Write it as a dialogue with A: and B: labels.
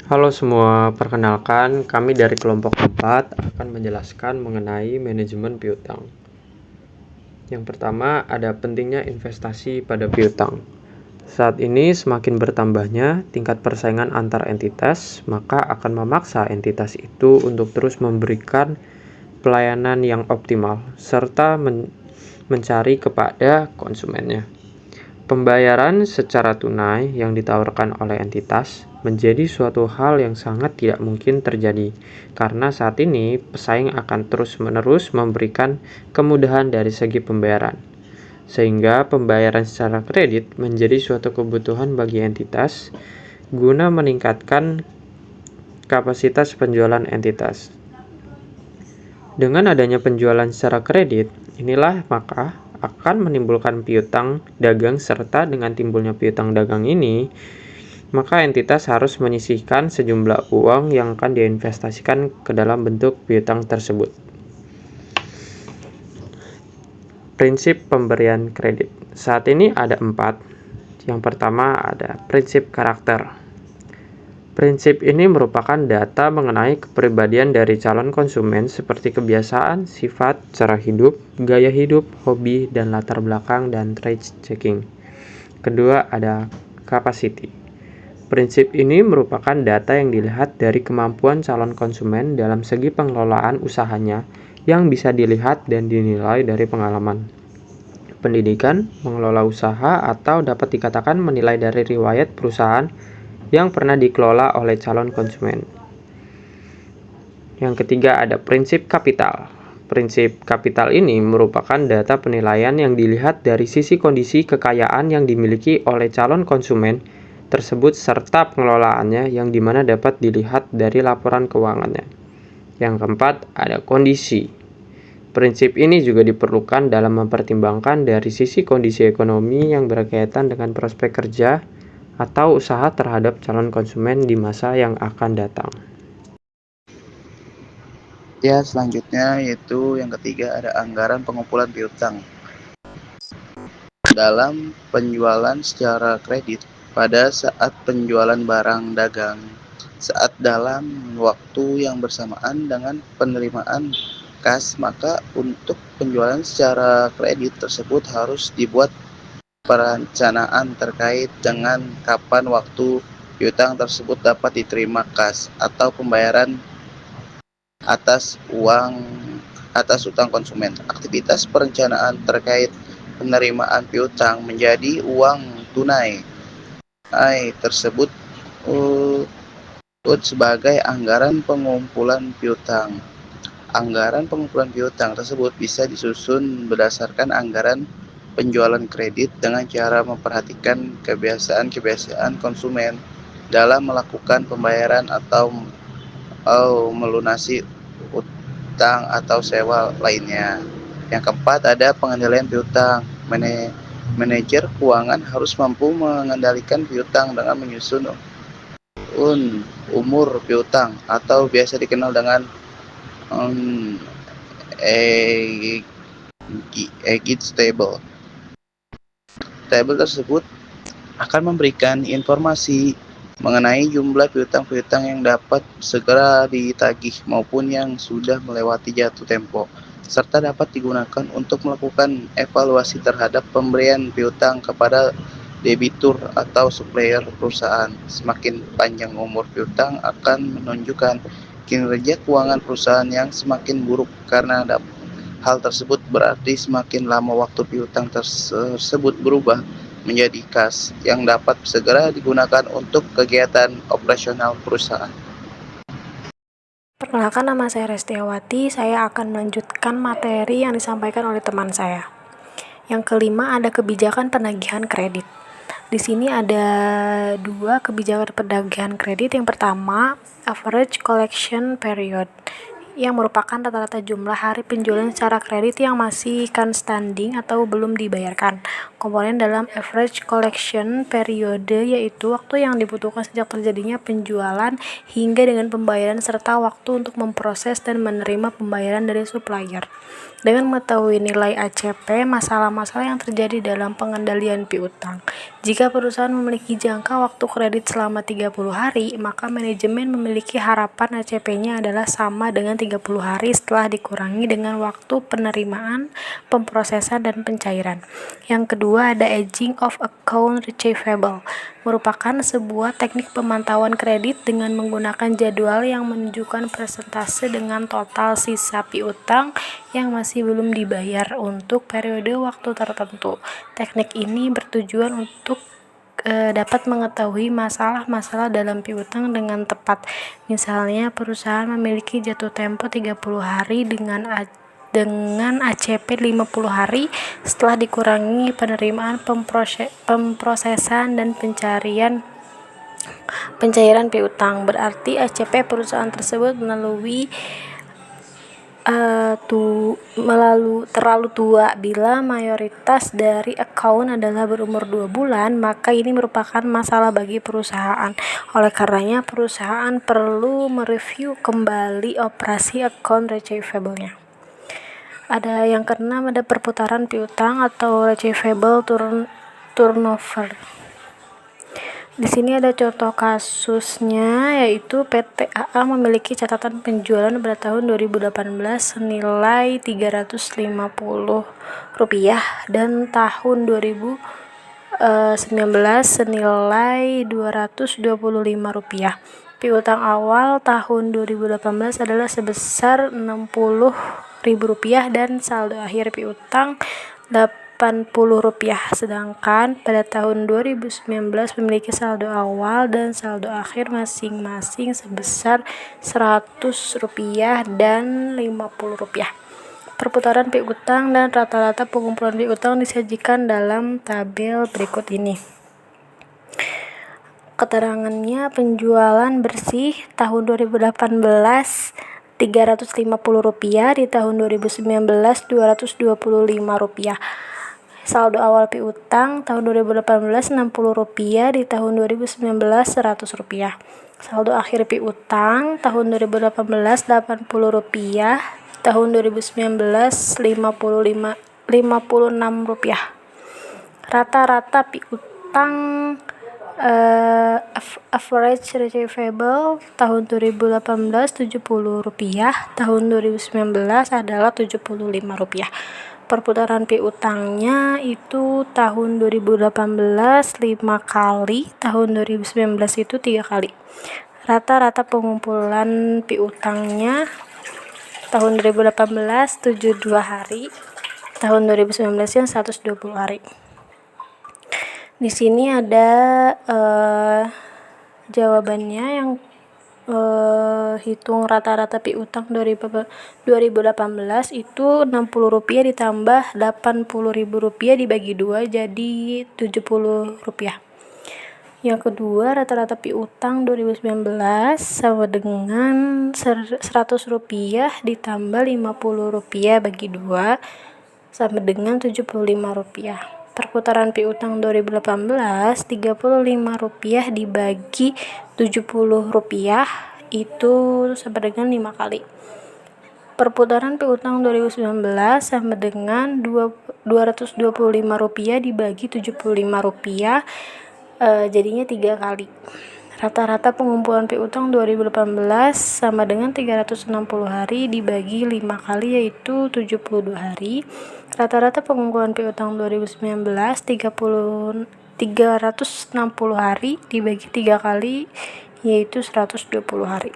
A: Halo semua, perkenalkan kami dari kelompok 4 akan menjelaskan mengenai manajemen piutang. Yang pertama, ada pentingnya investasi pada piutang. Saat ini semakin bertambahnya tingkat persaingan antar entitas, maka akan memaksa entitas itu untuk terus memberikan pelayanan yang optimal, serta mencari kepada konsumennya. Pembayaran secara tunai yang ditawarkan oleh entitas menjadi suatu hal yang sangat tidak mungkin terjadi, karena saat ini pesaing akan terus-menerus memberikan kemudahan dari segi pembayaran, sehingga pembayaran secara kredit menjadi suatu kebutuhan bagi entitas guna meningkatkan kapasitas penjualan entitas. Dengan adanya penjualan secara kredit, inilah maka akan menimbulkan piutang dagang, serta dengan timbulnya piutang dagang ini, maka entitas harus menyisihkan sejumlah uang yang akan diinvestasikan ke dalam bentuk piutang tersebut. Prinsip pemberian kredit. Saat ini ada 4. Yang pertama ada prinsip karakter. Prinsip ini merupakan data mengenai kepribadian dari calon konsumen seperti kebiasaan, sifat, cara hidup, gaya hidup, hobi, dan latar belakang dan trade checking. Kedua ada capacity. Prinsip ini merupakan data yang dilihat dari kemampuan calon konsumen dalam segi pengelolaan usahanya yang bisa dilihat dan dinilai dari pengalaman, pendidikan, mengelola usaha, atau dapat dikatakan menilai dari riwayat perusahaan yang pernah dikelola oleh calon konsumen. Yang ketiga ada prinsip kapital. Prinsip kapital ini merupakan data penilaian yang dilihat dari sisi kondisi kekayaan yang dimiliki oleh calon konsumen tersebut serta pengelolaannya yang dimana dapat dilihat dari laporan keuangannya. Yang keempat ada kondisi. Prinsip ini juga diperlukan dalam mempertimbangkan dari sisi kondisi ekonomi yang berkaitan dengan prospek kerja atau usaha terhadap calon konsumen di masa yang akan datang.
B: Ya, selanjutnya yaitu yang ketiga ada anggaran pengumpulan piutang. Dalam penjualan secara kredit pada saat penjualan barang dagang, saat dalam waktu yang bersamaan dengan penerimaan kas, maka untuk penjualan secara kredit tersebut harus dibuat perencanaan terkait dengan kapan waktu piutang tersebut dapat diterima kas atau pembayaran atas utang konsumen. Aktivitas perencanaan terkait penerimaan piutang menjadi uang tunai tersebut sebagai anggaran pengumpulan piutang. Anggaran pengumpulan piutang tersebut bisa disusun berdasarkan anggaran penjualan kredit dengan cara memperhatikan kebiasaan konsumen dalam melakukan pembayaran atau melunasi utang atau sewa lainnya. Yang keempat ada pengendalian piutang. Manajer keuangan harus mampu mengendalikan piutang dengan menyusun umur piutang atau biasa dikenal dengan exit table. Tabel tersebut akan memberikan informasi mengenai jumlah piutang-piutang yang dapat segera ditagih maupun yang sudah melewati jatuh tempo, serta dapat digunakan untuk melakukan evaluasi terhadap pemberian piutang kepada debitur atau supplier perusahaan. Semakin panjang umur piutang akan menunjukkan kinerja keuangan perusahaan yang semakin buruk, karena hal tersebut berarti semakin lama waktu piutang tersebut berubah menjadi kas yang dapat segera digunakan untuk kegiatan operasional perusahaan.
C: Perkenalkan, nama saya Restiawati. Saya akan melanjutkan materi yang disampaikan oleh teman saya. Yang kelima ada kebijakan penagihan kredit. Di sini ada 2 kebijakan penagihan kredit. Yang pertama, average collection period. yang merupakan rata-rata jumlah hari penjualan secara kredit yang masih outstanding atau belum dibayarkan. Komponen dalam average collection period yaitu waktu yang dibutuhkan sejak terjadinya penjualan hingga dengan pembayaran serta waktu untuk memproses dan menerima pembayaran dari supplier. Dengan mengetahui nilai ACP, masalah-masalah yang terjadi dalam pengendalian piutang. Jika perusahaan memiliki jangka waktu kredit selama 30 hari, maka manajemen memiliki harapan ACP-nya adalah sama dengan 30 hari setelah dikurangi dengan waktu penerimaan, pemprosesan, dan pencairan. Yang kedua ada aging of account receivable, merupakan sebuah teknik pemantauan kredit dengan menggunakan jadwal yang menunjukkan persentase dengan total sisa piutang yang masih belum dibayar untuk periode waktu tertentu. Teknik ini bertujuan untuk dapat mengetahui masalah-masalah dalam piutang dengan tepat. Misalnya, perusahaan memiliki jatuh tempo 30 hari dengan ACP 50 hari setelah dikurangi penerimaan, pemprosesan, dan pencairan piutang. Berarti ACP perusahaan tersebut terlalu tua. Bila mayoritas dari account adalah berumur 2 bulan, maka ini merupakan masalah bagi perusahaan. Oleh karenanya, perusahaan perlu mereview kembali operasi account receivable-nya. Ada yang keenam, ada perputaran piutang atau receivable turnover. Di sini ada contoh kasusnya, yaitu PT AA memiliki catatan penjualan pada tahun 2018 senilai Rp350 dan tahun 2019 senilai Rp225. Piutang awal tahun 2018 adalah sebesar Rp60.000 dan saldo akhir piutang Rp80.000, sedangkan pada tahun 2019 memiliki saldo awal dan saldo akhir masing-masing sebesar Rp100 dan Rp50. Perputaran piutang dan rata-rata pengumpulan piutang disajikan dalam tabel berikut ini. Keterangannya, penjualan bersih tahun 2018 Rp350, di tahun 2019 Rp225. Saldo awal piutang tahun 2018 Rp60, di tahun 2019 Rp100. Saldo akhir piutang tahun 2018 Rp80, tahun 2019 Rp56. Rata-rata piutang average receivable tahun 2018 Rp70, tahun 2019 adalah Rp75. Perputaran piutangnya itu tahun 2018 5 kali, tahun 2019 itu 3 kali. Rata-rata pengumpulan piutangnya tahun 2018 72 hari, tahun 2019 yang 120 hari. Di sini ada jawabannya yang hitung rata-rata piutang 2018 itu Rp60 ditambah Rp80.000 dibagi 2 jadi Rp70. Yang kedua, rata-rata piutang 2019 sama dengan Rp100 ditambah Rp50 bagi 2 sama dengan Rp75. Perputaran piutang 2018 Rp35 dibagi Rp70 itu sama dengan 5 kali. Perputaran piutang 2019 sama dengan Rp225 dibagi Rp75, jadinya 3 kali. Rata-rata pengumpulan piutang 2018 sama dengan 360 hari dibagi 5 kali yaitu 72 hari. Rata-rata pengumpulan piutang 2019 360 hari dibagi 3 kali yaitu 120 hari.